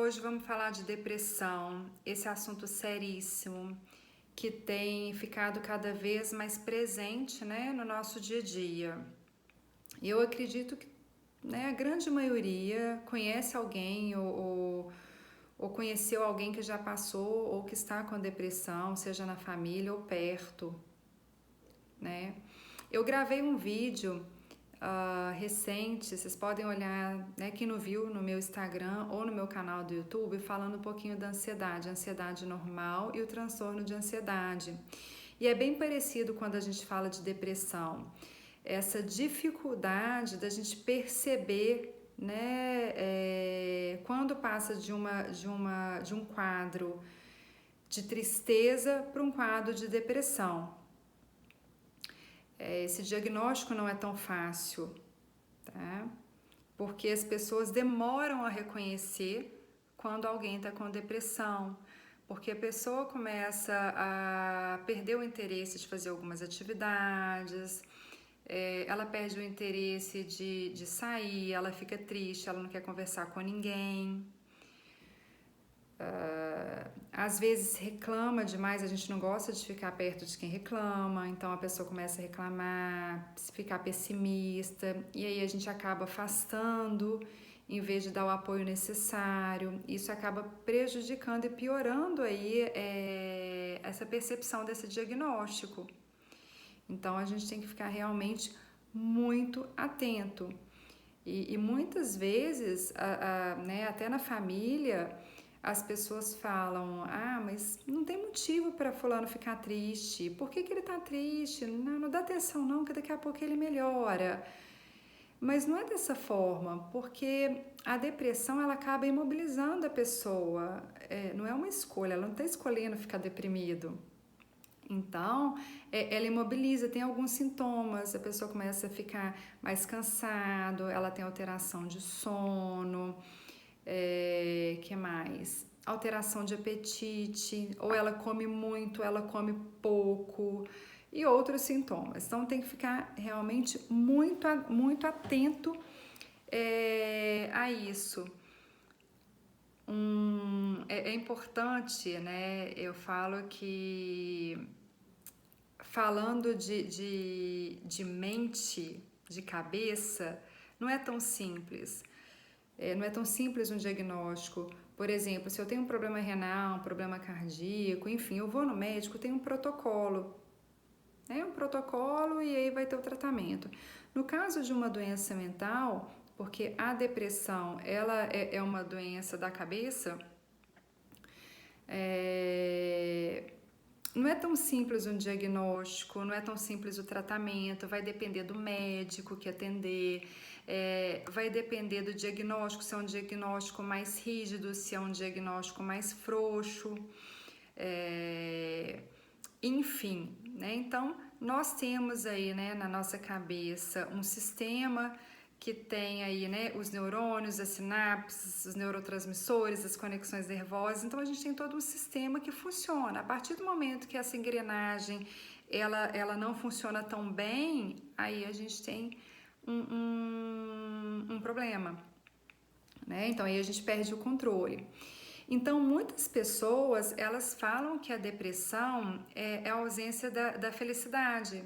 Hoje vamos falar de depressão, esse assunto seríssimo que tem ficado cada vez mais presente, né, no nosso dia a dia. Eu acredito que, né, a grande maioria conhece alguém ou conheceu alguém que já passou ou que está com depressão, seja na família ou perto, né? Eu gravei um vídeo recente, vocês podem olhar, né, quem não viu no meu Instagram ou no meu canal do YouTube, falando um pouquinho da ansiedade, ansiedade normal e o transtorno de ansiedade. E é bem parecido quando a gente fala de depressão, essa dificuldade da gente perceber, né, quando passa de um quadro de tristeza para um quadro de depressão. Esse diagnóstico não é tão fácil, tá? Porque as pessoas demoram a reconhecer quando alguém está com depressão, porque a pessoa começa a perder o interesse de fazer algumas atividades, ela perde o interesse de sair, ela fica triste, ela não quer conversar com ninguém. Às vezes reclama demais, a gente não gosta de ficar perto de quem reclama, então a pessoa começa a reclamar, ficar pessimista, e aí a gente acaba afastando em vez de dar o apoio necessário. Isso acaba prejudicando e piorando aí essa percepção desse diagnóstico. Então a gente tem que ficar realmente muito atento. E muitas vezes, né, até na família, as pessoas falam: ah, mas não tem motivo para fulano ficar triste. Por que ele está triste? Não dá atenção não, que daqui a pouco ele melhora. Mas não é dessa forma, porque a depressão ela acaba imobilizando a pessoa. Não é uma escolha, ela não está escolhendo ficar deprimido. Então, ela imobiliza, tem alguns sintomas, a pessoa começa a ficar mais cansado, ela tem alteração de sono, que mais? Alteração de apetite, ou ela come muito, ela come pouco, e outros sintomas. Então, tem que ficar realmente muito atento a isso. É importante, né? Eu falo que falando de mente, de cabeça, não é tão simples. Não é tão simples um diagnóstico. Por exemplo, se eu tenho um problema renal, um problema cardíaco, enfim, eu vou no médico, tem um protocolo. Um protocolo e aí vai ter o tratamento. No caso de uma doença mental, porque a depressão ela é uma doença da cabeça, não é tão simples um diagnóstico, não é tão simples o tratamento, vai depender do médico que atender, vai depender do diagnóstico, se é um diagnóstico mais rígido, se é um diagnóstico mais frouxo, enfim, né? Então, nós temos aí, né, na nossa cabeça um sistema que tem aí, né, os neurônios, as sinapses, os neurotransmissores, as conexões nervosas. Então a gente tem todo um sistema que funciona. A partir do momento que essa engrenagem ela não funciona tão bem, aí a gente tem um problema, né? Então aí a gente perde o controle. Então, muitas pessoas, elas falam que a depressão é a ausência da felicidade,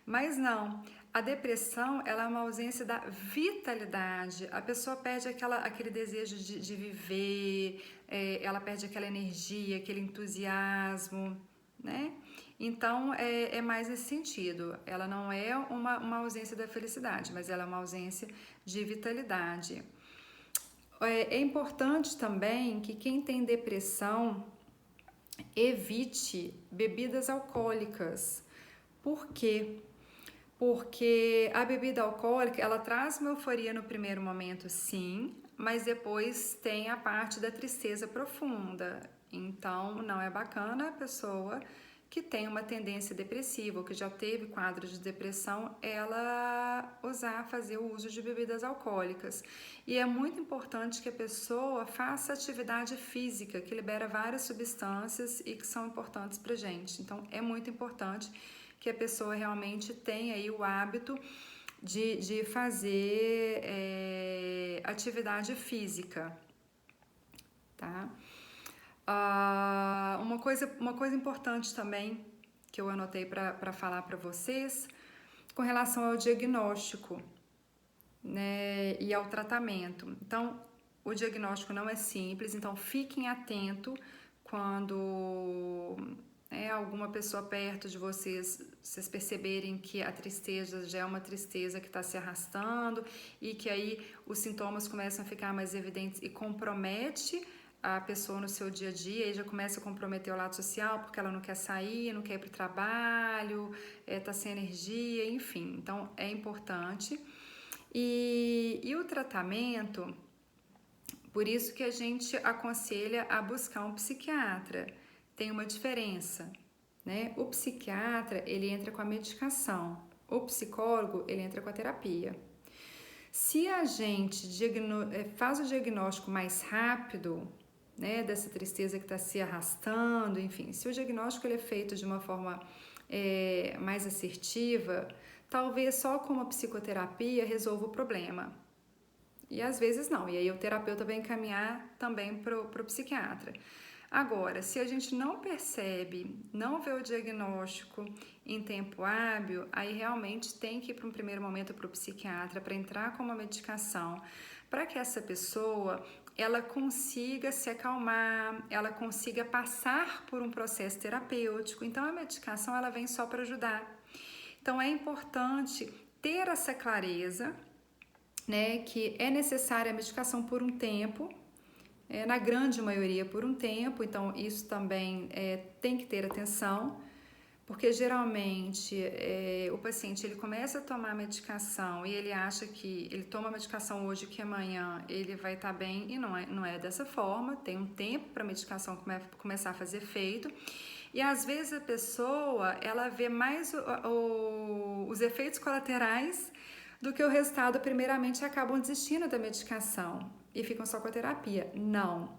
mas não. A depressão, ela é uma ausência da vitalidade. A pessoa perde aquele desejo de viver, ela perde aquela energia, aquele entusiasmo, né? Então, é mais nesse sentido. Ela não é uma ausência da felicidade, mas ela é uma ausência de vitalidade. É importante também que quem tem depressão evite bebidas alcoólicas. Por quê? Porque a bebida alcoólica, ela traz uma euforia no primeiro momento, sim, mas depois tem a parte da tristeza profunda. Então, não é bacana a pessoa que tem uma tendência depressiva ou que já teve quadro de depressão, ela fazer o uso de bebidas alcoólicas. E é muito importante que a pessoa faça atividade física, que libera várias substâncias e que são importantes pra gente. Então, é muito importante que a pessoa realmente tenha aí o hábito de fazer atividade física. tá? Uma coisa importante também que eu anotei para falar para vocês com relação ao diagnóstico, né, e ao tratamento. Então, o diagnóstico não é simples, então fiquem atentos quando alguma pessoa perto de vocês perceberem que a tristeza já é uma tristeza que está se arrastando e que aí os sintomas começam a ficar mais evidentes e compromete a pessoa no seu dia a dia e já começa a comprometer o lado social porque ela não quer sair, não quer ir para o trabalho, tá sem energia, enfim. Então, é importante. E o tratamento, por isso que a gente aconselha a buscar um psiquiatra. Tem uma diferença, né? O psiquiatra, ele entra com a medicação. O psicólogo, ele entra com a terapia. Se a gente faz o diagnóstico mais rápido, né, dessa tristeza que está se arrastando, enfim, se o diagnóstico ele é feito de uma forma mais assertiva, talvez só com uma psicoterapia resolva o problema. E às vezes não, e aí o terapeuta vai encaminhar também para o psiquiatra. Agora, se a gente não percebe, não vê o diagnóstico em tempo hábil, aí realmente tem que ir para um primeiro momento para o psiquiatra, para entrar com uma medicação, para que essa pessoa ela consiga se acalmar, ela consiga passar por um processo terapêutico. Então, a medicação ela vem só para ajudar. Então, é importante ter essa clareza, né, que é necessária a medicação por um tempo, na grande maioria por um tempo, então isso também tem que ter atenção, porque geralmente o paciente ele começa a tomar a medicação e ele acha que ele toma a medicação hoje que amanhã ele vai estar bem e não é dessa forma, tem um tempo para a medicação começar a fazer efeito. E às vezes a pessoa ela vê mais os efeitos colaterais do que o resultado, primeiramente acabam desistindo da medicação e ficam só com a terapia. Não.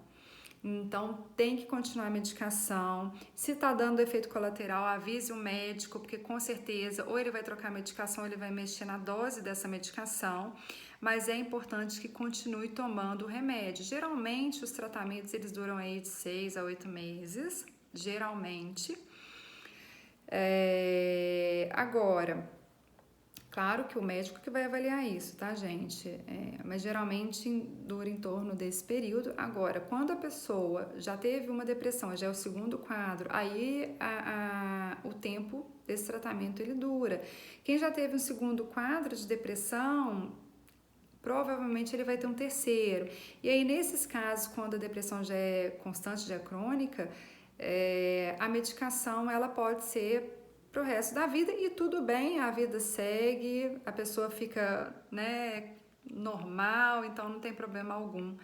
Então, tem que continuar a medicação. Se tá dando efeito colateral, avise o médico, porque com certeza ou ele vai trocar a medicação, ou ele vai mexer na dose dessa medicação, mas é importante que continue tomando o remédio. Geralmente, os tratamentos, eles duram aí de 6 a 8 meses, geralmente. Agora, claro que o médico que vai avaliar isso, tá, gente? Mas geralmente dura em torno desse período. Agora, quando a pessoa já teve uma depressão, já é o segundo quadro, aí o tempo desse tratamento ele dura. Quem já teve um segundo quadro de depressão, provavelmente ele vai ter um terceiro. E aí, nesses casos, quando a depressão já é constante, já é crônica, a medicação ela pode ser pro resto da vida e tudo bem, a vida segue, a pessoa fica, né, normal, então não tem problema algum.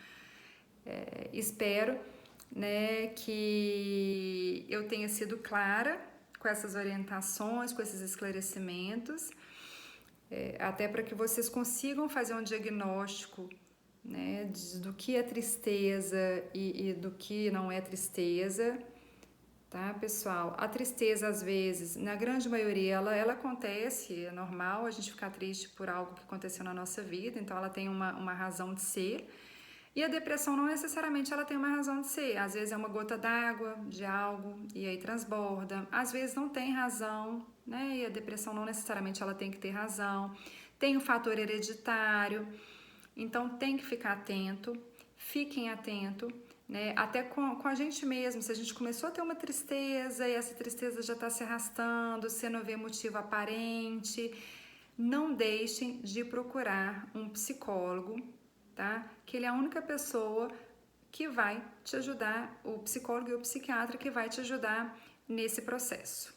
Espero, né, que eu tenha sido clara com essas orientações, com esses esclarecimentos, até para que vocês consigam fazer um diagnóstico, né, do que é tristeza e do que não é tristeza. Tá, pessoal? A tristeza, às vezes, na grande maioria, ela acontece, é normal a gente ficar triste por algo que aconteceu na nossa vida, então ela tem uma razão de ser. E a depressão não necessariamente ela tem uma razão de ser, às vezes é uma gota d'água de algo e aí transborda, às vezes não tem razão, né? E a depressão não necessariamente ela tem que ter razão. Tem o fator hereditário, então tem que ficar atento, fiquem atentos. Né? Até com a gente mesmo, se a gente começou a ter uma tristeza e essa tristeza já está se arrastando, você não vê motivo aparente, não deixem de procurar um psicólogo, tá? Que ele é a única pessoa que vai te ajudar, o psicólogo e o psiquiatra que vai te ajudar nesse processo.